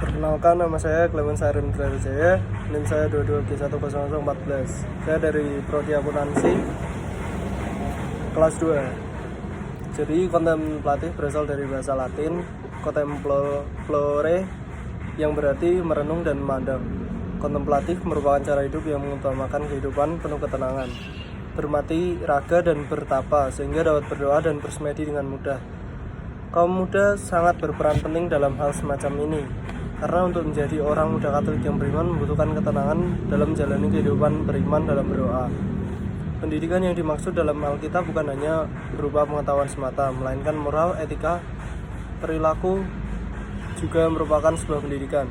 Perkenalkan, nama saya Clement Saren Jaya, NIM saya 22G10014. Saya dari Prodi Akuntansi kelas 2. Jadi kontemplatif berasal dari bahasa Latin contemplore yang berarti merenung dan memandang. Kontemplatif merupakan cara hidup yang mengutamakan kehidupan penuh ketenangan, bermati raga dan bertapa sehingga dapat berdoa dan bersemedi dengan mudah. Kaum muda sangat berperan penting dalam hal semacam ini, karena untuk menjadi orang muda Katolik yang beriman membutuhkan ketenangan dalam menjalani kehidupan beriman dalam berdoa. Pendidikan yang dimaksud dalam Alkitab bukan hanya berupa pengetahuan semata, melainkan moral, etika, perilaku juga merupakan sebuah pendidikan.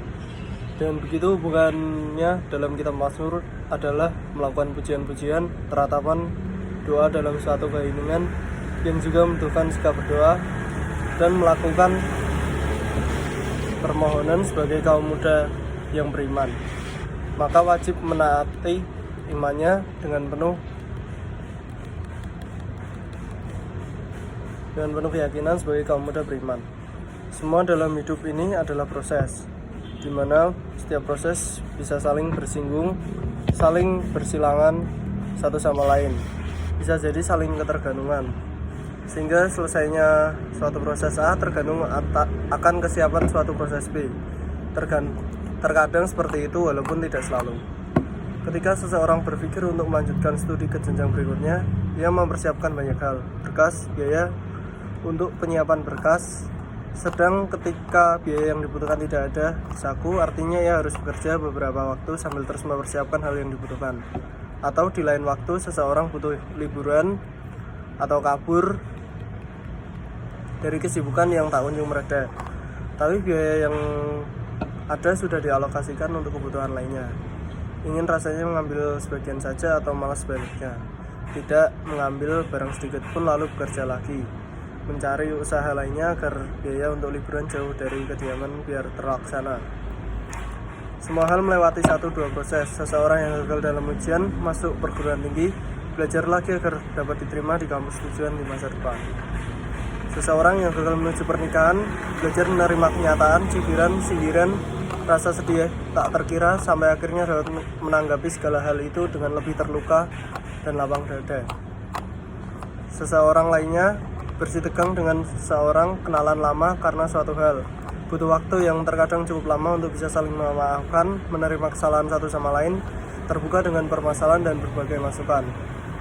Dan begitu hubungannya dalam kitab Mazmur adalah melakukan pujian-pujian, teratapan, doa dalam suatu keheningan yang juga membutuhkan sikap berdoa dan melakukan permohonan sebagai kaum muda yang beriman. Maka wajib menaati imannya dengan penuh keyakinan sebagai kaum muda beriman. Semua dalam hidup ini adalah proses, di mana setiap proses bisa saling bersinggung, saling bersilangan satu sama lain, bisa jadi saling ketergantungan, sehingga selesainya suatu proses A tergantung akan kesiapan suatu proses B. Terkadang seperti itu walaupun tidak selalu. Ketika seseorang berpikir untuk melanjutkan studi ke jenjang berikutnya, ia mempersiapkan banyak hal, berkas, biaya untuk penyiapan berkas. Sedang ketika biaya yang dibutuhkan tidak ada saku, artinya ia harus bekerja beberapa waktu sambil terus mempersiapkan hal yang dibutuhkan. Atau di lain waktu seseorang butuh liburan atau kabur dari kesibukan yang tak kunjung mereda, tapi biaya yang ada sudah dialokasikan untuk kebutuhan lainnya. Ingin rasanya mengambil sebagian saja atau malas sebaliknya, tidak mengambil barang sedikit pun lalu bekerja lagi, mencari usaha lainnya agar biaya untuk liburan jauh dari kediaman biar terlaksana. Semua hal melewati 1-2 proses. Seseorang yang gagal dalam ujian masuk perguruan tinggi belajar lagi agar dapat diterima di kampus tujuan di masa depan. Seseorang yang gagal menuju pernikahan belajar menerima kenyataan, cibiran, sindiran, rasa sedih tak terkira sampai akhirnya dapat menanggapi segala hal itu dengan lebih terluka dan lapang dada. Seseorang lainnya bersitegang dengan seorang kenalan lama karena suatu hal. Butuh waktu yang terkadang cukup lama untuk bisa saling memaafkan, menerima kesalahan satu sama lain, terbuka dengan permasalahan dan berbagai masukan.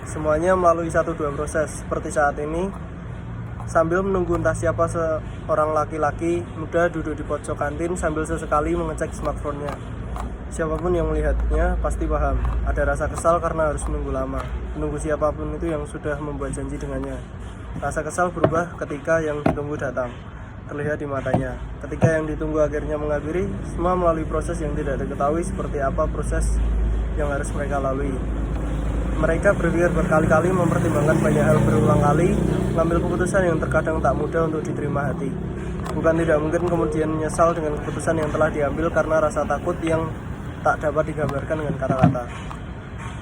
Semuanya melalui 1-2 proses. Seperti saat ini, sambil menunggu entah siapa seorang laki-laki muda duduk di pojok kantin sambil sesekali mengecek smartphone-nya. Siapapun yang melihatnya pasti paham, ada rasa kesal karena harus menunggu lama, menunggu siapapun itu yang sudah membuat janji dengannya. Rasa kesal berubah ketika yang ditunggu datang, terlihat di matanya. Ketika yang ditunggu akhirnya mengakhiri, semua melalui proses yang tidak diketahui seperti apa proses yang harus mereka lalui. Mereka berpikir berkali-kali, mempertimbangkan banyak hal berulang kali, mengambil keputusan yang terkadang tak mudah untuk diterima hati. Bukan tidak mungkin kemudian menyesal dengan keputusan yang telah diambil karena rasa takut yang tak dapat digambarkan dengan kata-kata.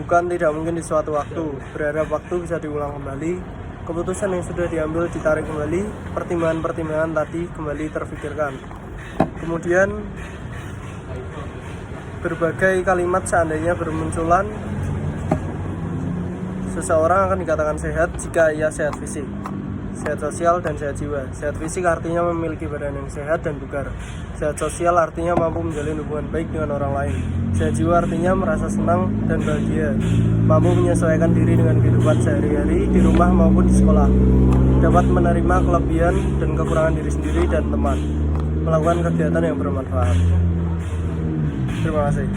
Bukan tidak mungkin di suatu waktu, berharap waktu bisa diulang kembali, keputusan yang sudah diambil ditarik kembali, pertimbangan-pertimbangan tadi kembali terfikirkan. Kemudian berbagai kalimat seandainya bermunculan. Seseorang akan dikatakan sehat jika ia sehat fisik, sehat sosial, dan sehat jiwa. Sehat fisik artinya memiliki badan yang sehat dan bugar. Sehat sosial artinya mampu menjalin hubungan baik dengan orang lain. Sehat jiwa artinya merasa senang dan bahagia, mampu menyesuaikan diri dengan kehidupan sehari-hari di rumah maupun di sekolah, dapat menerima kelebihan dan kekurangan diri sendiri dan teman, melakukan kegiatan yang bermanfaat. Terima kasih.